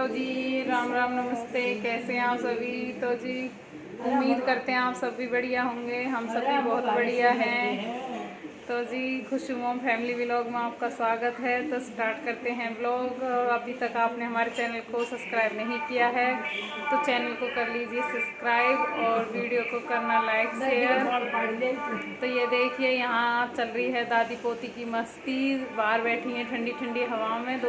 तो जी राम राम नमस्ते। कैसे हैं आप सभी? तो जी उम्मीद करते हैं आप सब भी बढ़िया होंगे। हम सब भी बहुत बढ़िया हैं। तो जी खुशी मोम फैमिली व्लॉग में आपका स्वागत है। तो स्टार्ट करते हैं व्लॉग। अभी तक आपने हमारे चैनल को सब्सक्राइब नहीं किया है तो चैनल को कर लीजिए सब्सक्राइब और वीडियो को करना लाइक शेयर। तो ये देखिए यहाँ चल रही है दादी पोती की मस्ती। बाहर बैठी हैं ठंडी ठंडी हवा में।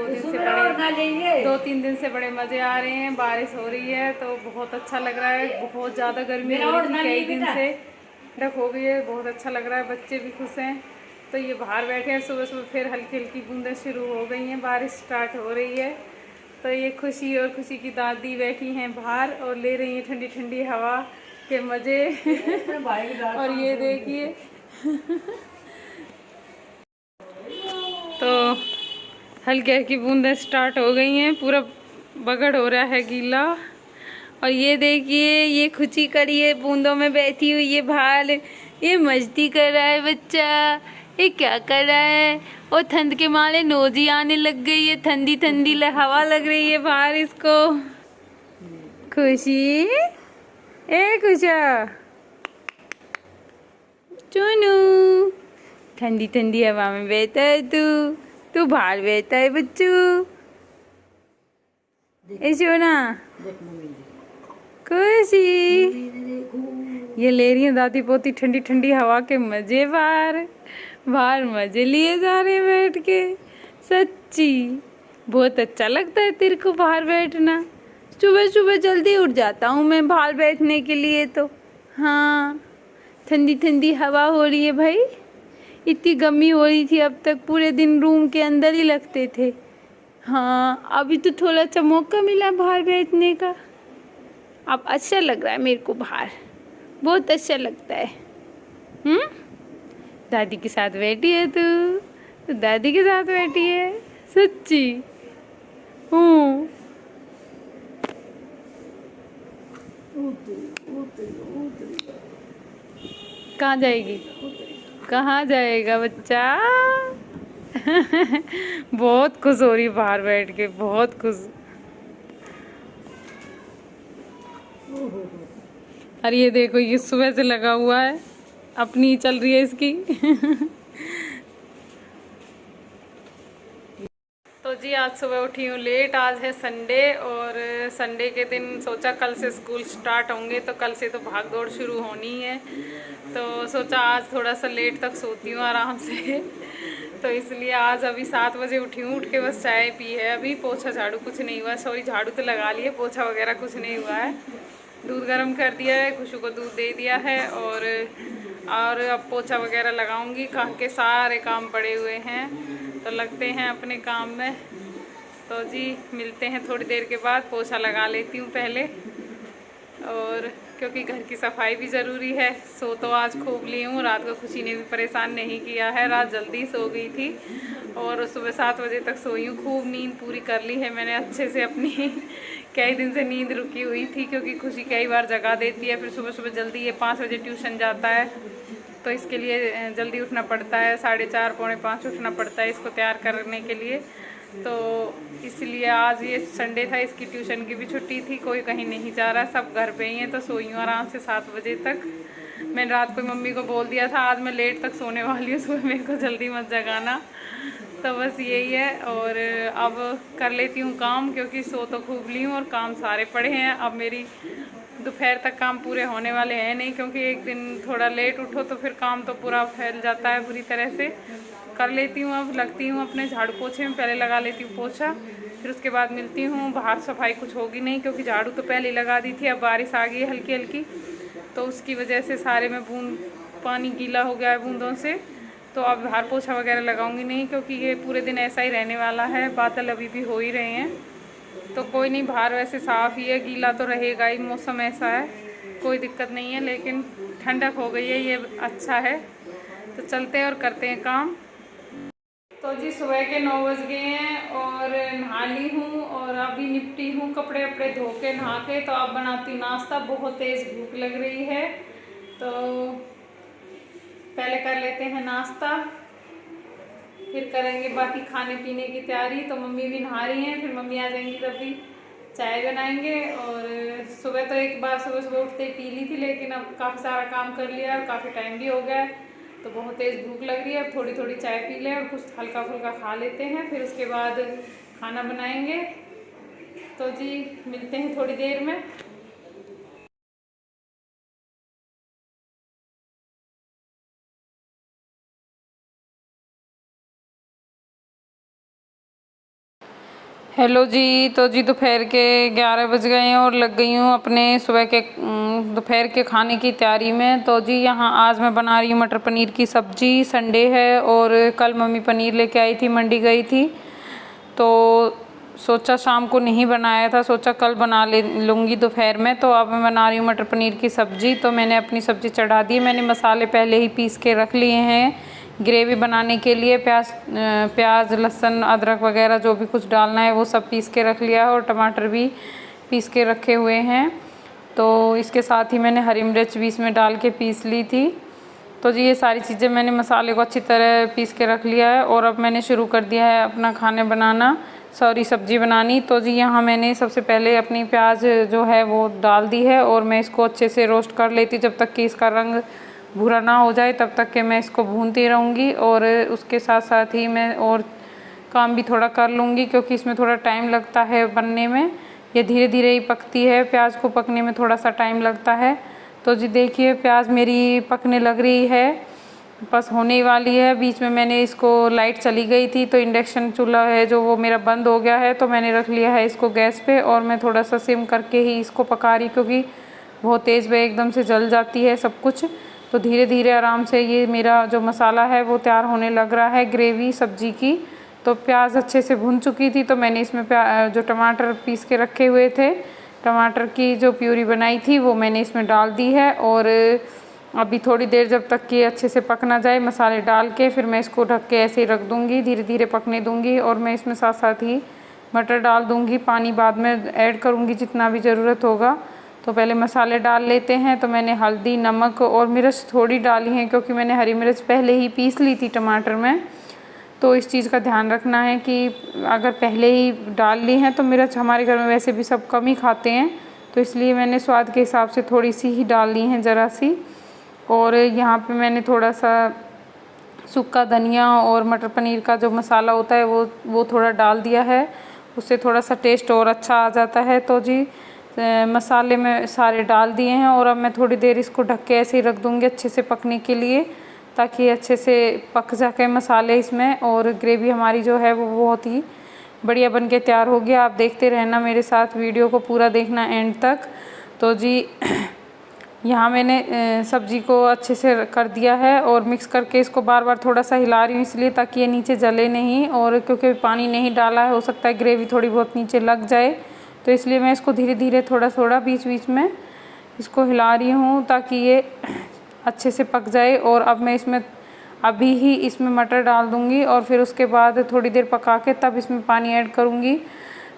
2-3 दिन से बड़े मज़े आ रहे हैं। बारिश हो रही है तो बहुत अच्छा लग रहा है। बहुत ज़्यादा गर्मी हो रही थी कई दिन से, ठंडक हो गई है, बहुत अच्छा लग रहा है। बच्चे भी खुश हैं। तो ये बाहर बैठे हैं। सुबह सुबह फिर हल्की हल्की बूंदें शुरू हो गई हैं, बारिश स्टार्ट हो रही है। तो ये खुशी और खुशी की दादी बैठी हैं बाहर और ले रही हैं ठंडी ठंडी हवा के मज़े। और ये देखिए तो हल्की हल्की बूंदें स्टार्ट हो गई हैं, पूरा बगड़ हो रहा है गीला। और ये देखिए ये खुशी करी है, बूंदों में बैठी हुई है बाहर। ये मस्ती कर रहा है बच्चा। ये क्या कर रहा है? और ठंड के मारे नोजी आने लग गई है, ठंडी ठंडी हवा लग रही है बाहर इसको। खुशी ए खुशा चुनू, ठंडी ठंडी हवा में बैठा है तू बाहर बैठा है बच्चू। ए सोना खुशी, ये ले रही है दादी पोती ठंडी ठंडी हवा के मजे। बाहर बाहर मजे लिए जा रहे हैं बैठ के। सच्ची बहुत अच्छा लगता है तेरे को बाहर बैठना। सुबह सुबह जल्दी उठ जाता हूँ मैं बाहर बैठने के लिए। तो हाँ ठंडी ठंडी हवा हो रही है भाई। इतनी गर्मी हो रही थी, अब तक पूरे दिन रूम के अंदर ही लगते थे। हाँ अभी तो थोड़ा सा मौका मिला बाहर बैठने का। अब अच्छा लग रहा है मेरे को बाहर, बहुत अच्छा लगता है। दादी के साथ बैठी है तू, तो दादी के साथ बैठी है। सच्ची हूँ। कहाँ जाएगी? कहाँ जाएगा बच्चा? बहुत खुश हो रही बाहर बैठ के, बहुत खुश। अरे ये देखो ये सुबह से लगा हुआ है, अपनी चल रही है इसकी। तो जी आज सुबह उठी हूँ लेट। आज है संडे और संडे के दिन सोचा कल से स्कूल स्टार्ट होंगे तो कल से तो भाग दौड़ शुरू होनी है। तो सोचा आज थोड़ा सा लेट तक सोती हूँ आराम से। तो इसलिए आज अभी 7 बजे उठी हूँ। उठ के बस चाय पी है, अभी पोछा झाड़ू कुछ नहीं हुआ। सॉरी झाड़ू तो लगा लिए, पोछा वगैरह कुछ नहीं हुआ है। दूध गर्म कर दिया है, खुशू को दूध दे दिया है और अब पोछा वगैरह लगाऊंगी। घर के सारे काम पड़े हुए हैं तो लगते हैं अपने काम में। तो जी मिलते हैं थोड़ी देर के बाद। पोछा लगा लेती हूँ पहले, और क्योंकि घर की सफाई भी ज़रूरी है। सो तो आज खूब ली हूँ, रात को खुशी ने भी परेशान नहीं किया है। रात जल्दी सो गई थी और सुबह 7 बजे तक सोई हूँ। खूब नींद पूरी कर ली है मैंने अच्छे से अपनी। कई दिन से नींद रुकी हुई थी क्योंकि खुशी कई बार जगा देती है। फिर सुबह सुबह जल्दी, ये 5 बजे ट्यूशन जाता है तो इसके लिए जल्दी उठना पड़ता है। 4:30 पौने 5 उठना पड़ता है इसको तैयार करने के लिए। तो इसलिए आज ये संडे था, इसकी ट्यूशन की भी छुट्टी थी, कोई कहीं नहीं जा रहा, सब घर पे ही हैं। तो सोई हूँ आराम से 7 बजे तक। मैंने रात को मम्मी को बोल दिया था आज मैं लेट तक सोने वाली हूँ, सुबह मेरे को जल्दी मत जगाना। तो बस यही है। और अब कर लेती हूँ काम क्योंकि सो तो खूब ली हूँ और काम सारे पड़े हैं। अब मेरी दोपहर तक काम पूरे होने वाले हैं नहीं, क्योंकि एक दिन थोड़ा लेट उठो तो फिर काम तो पूरा फैल जाता है बुरी तरह से। कर लेती हूँ, अब लगती हूँ अपने झाड़ू पोछे में। पहले लगा लेती हूँ पोछा, फिर उसके बाद मिलती हूँ। बाहर सफाई कुछ होगी नहीं क्योंकि झाड़ू तो पहले लगा दी थी। अब बारिश आ गई है हल्की हल्की, तो उसकी वजह से सारे में बूंद पानी गीला हो गया है बूंदों से। तो अब बाहर पोछा वगैरह लगाऊंगी नहीं क्योंकि ये पूरे दिन ऐसा ही रहने वाला है। बादल अभी भी हो ही रहे हैं तो कोई नहीं, बाहर वैसे साफ़ ही है, गीला तो रहेगा ही, मौसम ऐसा है, कोई दिक्कत नहीं है। लेकिन ठंडक हो गई है, ये अच्छा है। तो चलते हैं और करते हैं काम। तो जी सुबह के 9 बज गए हैं और नहा ली हूँ और अभी निपटी हूँ कपड़े वपड़े धो के नहा के। तो अब बनाती हूँ नाश्ता, बहुत तेज़ भूख लग रही है तो पहले कर लेते हैं नाश्ता, फिर करेंगे बाकी खाने पीने की तैयारी। तो मम्मी भी नहा रही हैं, फिर मम्मी आ जाएंगी तभी चाय बनाएंगे। और सुबह तो एक बार सुबह सुबह उठते ही पी ली थी, लेकिन अब काफ़ी सारा काम कर लिया और काफ़ी टाइम भी हो गया है, तो बहुत तेज़ भूख लग रही है। अब थोड़ी थोड़ी चाय पी लें और कुछ हल्का फुल्का खा लेते हैं, फिर उसके बाद खाना बनाएंगे। तो जी मिलते हैं थोड़ी देर में। हेलो जी, तो जी दोपहर के 11 बज गए हैं और लग गई हूँ अपने सुबह के दोपहर के खाने की तैयारी में। तो जी यहाँ आज मैं बना रही हूँ मटर पनीर की सब्ज़ी। संडे है और कल मम्मी पनीर लेके आई थी, मंडी गई थी, तो सोचा शाम को नहीं बनाया था, सोचा कल बना ले लूँगी दोपहर में। तो अब मैं बना रही हूँ मटर पनीर की सब्ज़ी। तो मैंने अपनी सब्ज़ी चढ़ा दी। मैंने मसाले पहले ही पीस के रख लिए हैं ग्रेवी बनाने के लिए। प्याज लहसुन अदरक वगैरह जो भी कुछ डालना है वो सब पीस के रख लिया है और टमाटर भी पीस के रखे हुए हैं। तो इसके साथ ही मैंने हरी मिर्च भी इसमें डाल के पीस ली थी। तो जी ये सारी चीज़ें मैंने मसाले को अच्छी तरह पीस के रख लिया है और अब मैंने शुरू कर दिया है अपना खाने बनाना, सब्ज़ी बनानी। तो जी यहाँ मैंने सबसे पहले अपनी प्याज जो है वो डाल दी है और मैं इसको अच्छे से रोस्ट कर लेती जब तक कि इसका रंग भूरा ना हो जाए, तब तक के मैं इसको भूनती रहूँगी। और उसके साथ साथ ही मैं और काम भी थोड़ा कर लूँगी, क्योंकि इसमें थोड़ा टाइम लगता है बनने में। ये धीरे धीरे ही पकती है, प्याज को पकने में थोड़ा सा टाइम लगता है। तो जी देखिए प्याज मेरी पकने लग रही है, बस होने वाली है। बीच में मैंने इसको लाइट चली गई थी तो इंडक्शन चूल्हा है जो वो मेरा बंद हो गया है, तो मैंने रख लिया है इसको गैस पे और मैं थोड़ा सा सिम करके ही इसको पका रही, क्योंकि बहुत तेज़ में एकदम से जल जाती है सब कुछ। तो धीरे धीरे आराम से ये मेरा जो मसाला है वो तैयार होने लग रहा है ग्रेवी सब्जी की। तो प्याज अच्छे से भुन चुकी थी, तो मैंने इसमें जो टमाटर पीस के रखे हुए थे, टमाटर की जो प्यूरी बनाई थी वो मैंने इसमें डाल दी है। और अभी थोड़ी देर जब तक कि अच्छे से पक ना जाए मसाले डाल के, फिर मैं इसको ढक के ऐसे ही रख दूँगी, धीरे धीरे पकने दूँगी। और मैं इसमें साथ साथ ही मटर डाल दूँगी, पानी बाद में ऐड करूँगी जितना भी ज़रूरत होगा। तो पहले मसाले डाल लेते हैं। तो मैंने हल्दी नमक और मिर्च थोड़ी डाली है, क्योंकि मैंने हरी मिर्च पहले ही पीस ली थी टमाटर में। तो इस चीज़ का ध्यान रखना है कि अगर पहले ही डाल ली हैं तो मिर्च हमारे घर में वैसे भी सब कम ही खाते हैं, तो इसलिए मैंने स्वाद के हिसाब से थोड़ी सी ही डाल ली हैं, ज़रा सी। और यहाँ पे मैंने थोड़ा सा सूखा धनिया और मटर पनीर का जो मसाला होता है वो थोड़ा डाल दिया है, उससे थोड़ा सा टेस्ट और अच्छा आ जाता है। तो जी मसाले में सारे डाल दिए हैं और अब मैं थोड़ी देर इसको ढक के ऐसे ही रख दूँगी अच्छे से पकने के लिए, ताकि अच्छे से पक जाके मसाले इसमें। और ग्रेवी हमारी जो है वो बहुत ही बढ़िया बन के तैयार हो गया। आप देखते रहना मेरे साथ, वीडियो को पूरा देखना एंड तक। तो जी यहाँ मैंने सब्ज़ी को अच्छे से कर दिया है और मिक्स करके इसको बार बार थोड़ा सा हिला रही हूँ, इसलिए ताकि ये नीचे जले नहीं। और क्योंकि पानी नहीं डाला है, हो सकता है ग्रेवी थोड़ी बहुत नीचे लग जाए, तो इसलिए मैं इसको धीरे धीरे थोड़ा थोड़ा बीच बीच में इसको हिला रही हूँ ताकि ये अच्छे से पक जाए। और अब मैं इसमें अभी ही इसमें मटर डाल दूँगी और फिर उसके बाद थोड़ी देर पका के तब इसमें पानी ऐड करूँगी,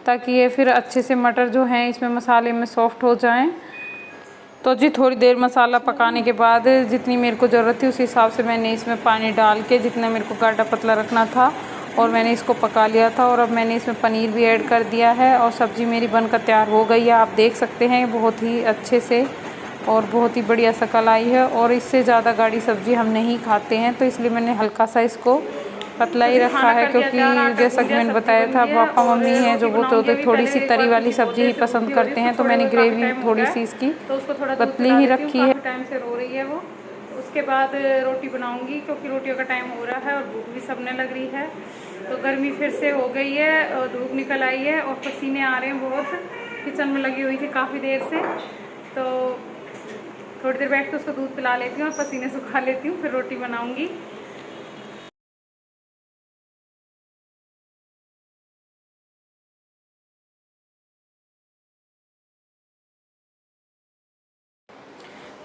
ताकि ये फिर अच्छे से मटर जो हैं इसमें मसाले में सॉफ्ट हो जाएं। तो जी थोड़ी देर मसाला पकाने के बाद जितनी मेरे को ज़रूरत थी उस हिसाब से मैंने इसमें पानी डाल के, जितना मेरे को गाढ़ा पतला रखना था, और मैंने इसको पका लिया था। और अब मैंने इसमें पनीर भी ऐड कर दिया है और सब्ज़ी मेरी बनकर तैयार हो गई है। आप देख सकते हैं बहुत ही अच्छे से और बहुत ही बढ़िया शक्ल आई है। और इससे ज़्यादा गाढ़ी सब्ज़ी हम नहीं खाते हैं, तो इसलिए मैंने हल्का सा इसको पतला ही रखा है, क्योंकि जैसा कि मैंने बताया था पापा मम्मी हैं जो वो तो थोड़ी सी तरी वाली सब्ज़ी ही पसंद करते हैं, तो मैंने ग्रेवी थोड़ी सी इसकी पतली ही रखी है। टाइम से रो रही है वो। उसके बाद रोटी बनाऊंगी, क्योंकि रोटियों का टाइम हो रहा है और भूख भी सबने लग रही है। तो गर्मी फिर से हो गई है और धूप निकल आई है और पसीने आ रहे हैं बहुत। किचन में लगी हुई थी काफ़ी देर से, तो थोड़ी देर बैठ के उसको दूध पिला लेती हूँ और पसीने सुखा लेती हूँ, फिर रोटी बनाऊँगी।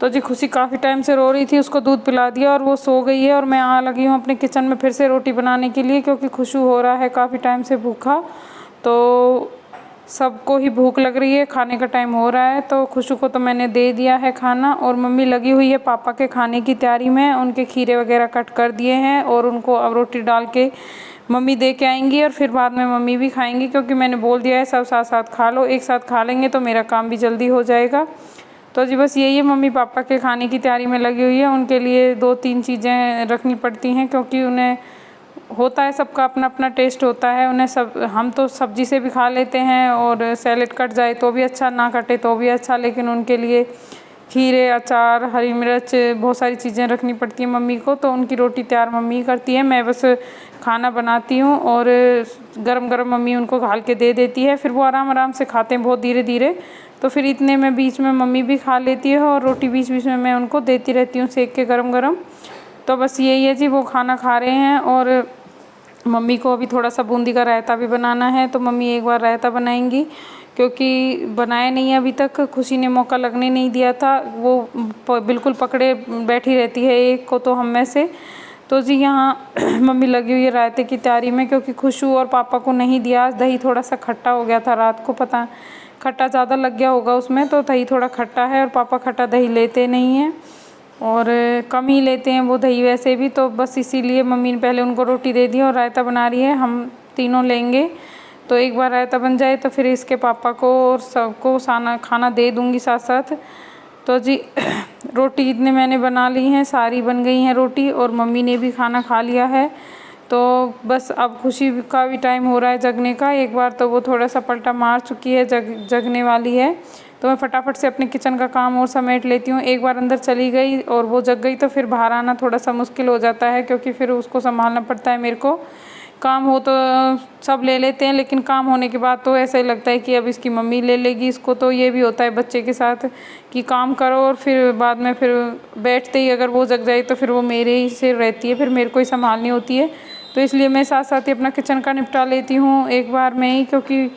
तो जी खुशी काफ़ी टाइम से रो रही थी, उसको दूध पिला दिया और वो सो गई है। और मैं आ लगी हूँ अपने किचन में फिर से रोटी बनाने के लिए, क्योंकि खुशू हो रहा है काफ़ी टाइम से भूखा। तो सबको ही भूख लग रही है, खाने का टाइम हो रहा है, तो खुशू को तो मैंने दे दिया है खाना। और मम्मी लगी हुई है पापा के खाने की तैयारी में, उनके खीरे वगैरह कट कर दिए हैं और उनको अब रोटी डाल के मम्मी दे के आएंगी और फिर बाद में मम्मी भी खाएंगी, क्योंकि मैंने बोल दिया है सब साथ साथ खा लो, एक साथ खा लेंगे तो मेरा काम भी जल्दी हो जाएगा। तो जी बस यही है, मम्मी पापा के खाने की तैयारी में लगी हुई है। उनके लिए 2-3 चीज़ें रखनी पड़ती हैं, क्योंकि उन्हें होता है, सबका अपना अपना टेस्ट होता है। उन्हें सब, हम तो सब्जी से भी खा लेते हैं और सैलेड कट जाए तो भी अच्छा, ना कटे तो भी अच्छा, लेकिन उनके लिए खीरे, अचार, हरी मिर्च, बहुत सारी चीज़ें रखनी पड़ती हैं मम्मी को। तो उनकी रोटी तैयार मम्मी करती है, मैं बस खाना बनाती हूँ और गरम गरम मम्मी उनको घाल के दे देती है। फिर वो आराम आराम से खाते हैं, बहुत धीरे धीरे। तो फिर इतने में बीच में मम्मी भी खा लेती है और रोटी बीच बीच में मैं उनको देती रहती हूँ सेक के गरम गरम। तो बस यही है जी, वो खाना खा रहे हैं। और मम्मी को अभी थोड़ा सा बूंदी का रायता भी बनाना है, तो मम्मी एक बार रायता बनाएंगी, क्योंकि बनाया नहीं है अभी तक। खुशी ने मौका लगने नहीं दिया था, वो बिल्कुल पकड़े बैठी रहती है एक को तो हम में से। तो जी यहाँ मम्मी लगी हुई है रायते की तैयारी में, क्योंकि खुशू और पापा को नहीं दिया। दही थोड़ा सा खट्टा हो गया था रात को, पता खट्टा ज़्यादा लग गया होगा उसमें, तो दही थोड़ा खट्टा है और पापा खट्टा दही लेते नहीं हैं और कम ही लेते हैं वो दही वैसे भी। तो बस इसीलिए मम्मी ने पहले उनको रोटी दे दी और रायता बना रही है, हम तीनों लेंगे। तो एक बार रायता बन जाए तो फिर इसके पापा को और सबको खाना दे दूँगी साथ साथ। तो जी रोटी इतने मैंने बना ली हैं, सारी बन गई हैं रोटी, और मम्मी ने भी खाना खा लिया है। तो बस अब खुशी का भी टाइम हो रहा है जगने का। एक बार तो वो थोड़ा सा पलटा मार चुकी है, जगने वाली है। तो मैं फटाफट से अपने किचन का काम और समेट लेती हूँ। एक बार अंदर चली गई और वो जग गई तो फिर बाहर आना थोड़ा सा मुश्किल हो जाता है, क्योंकि फिर उसको संभालना पड़ता है मेरे को। काम हो तो सब ले लेते हैं, लेकिन काम होने के बाद तो ऐसा ही लगता है कि अब इसकी मम्मी ले लेगी इसको। तो ये भी होता है बच्चे के साथ कि काम करो और फिर बाद में फिर बैठते ही अगर वो जग जाए तो फिर वो मेरे ही से रहती है, फिर मेरे को ही संभालनी होती है। तो इसलिए मैं साथ साथ ही अपना किचन का निपटा लेती हूँ एक बार में ही, क्योंकि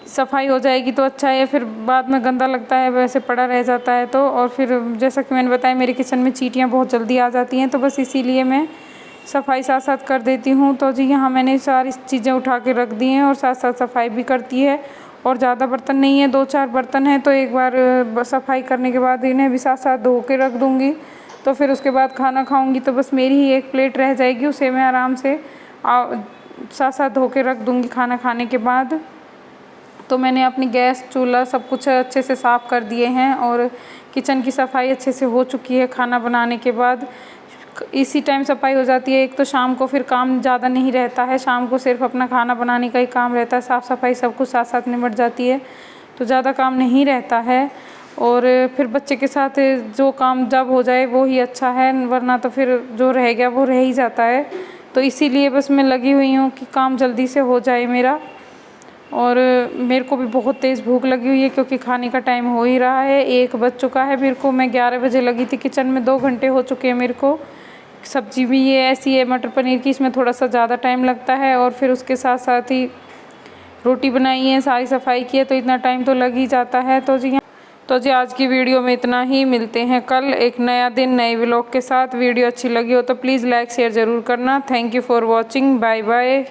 सफाई हो जाएगी तो अच्छा है, फिर बाद में गंदा लगता है, वैसे पड़ा रह जाता है तो। और फिर जैसा कि मैंने बताया, मेरे किचन में चींटियाँ बहुत जल्दी आ जाती हैं, तो बस इसीलिए मैं सफाई साथ साथ कर देती हूँ। तो जी यहाँ मैंने सारी चीज़ें उठा के रख दी हैं और साथ साथ सफाई भी करती है। और ज़्यादा बर्तन नहीं है, 2-4 बर्तन हैं, तो एक बार सफाई करने के बाद इन्हें भी साथ साथ धो के रख दूँगी। तो फिर उसके बाद खाना खाऊँगी तो बस मेरी ही एक प्लेट रह जाएगी, उसे मैं आराम से साथ साथ धो के रख दूँगी खाना खाने के बाद। तो मैंने अपनी गैस, चूल्हा सब कुछ अच्छे से साफ़ कर दिए हैं और किचन की सफाई अच्छे से हो चुकी है। खाना बनाने के बाद इसी टाइम सफाई हो जाती है। एक तो शाम को फिर काम ज़्यादा नहीं रहता है, शाम को सिर्फ अपना खाना बनाने का ही काम रहता है, साफ़ सफाई सब कुछ साथ साथ निपट जाती है, तो ज़्यादा काम नहीं रहता है। और फिर बच्चे के साथ जो काम जब हो जाए वो ही अच्छा है, वरना तो फिर जो रह गया वो रह ही जाता है। तो इसीलिए बस मैं लगी हुई हूँ कि काम जल्दी से हो जाए मेरा। और मेरे को भी बहुत तेज़ भूख लगी हुई है, क्योंकि खाने का टाइम हो ही रहा है, 1 बज चुका है मेरे को। मैं 11 बजे लगी थी किचन में, 2 घंटे हो चुके हैं मेरे को। सब्जी भी ये ऐसी है मटर पनीर की, इसमें थोड़ा सा ज़्यादा टाइम लगता है, और फिर उसके साथ साथ ही रोटी बनाई है, सारी सफाई की है, तो इतना टाइम तो लग ही जाता है। तो जी आज की वीडियो में इतना ही। मिलते हैं कल एक नया दिन नए व्लॉग के साथ। वीडियो अच्छी लगी हो तो प्लीज़ लाइक शेयर ज़रूर करना। Thank you for watching. Bye bye.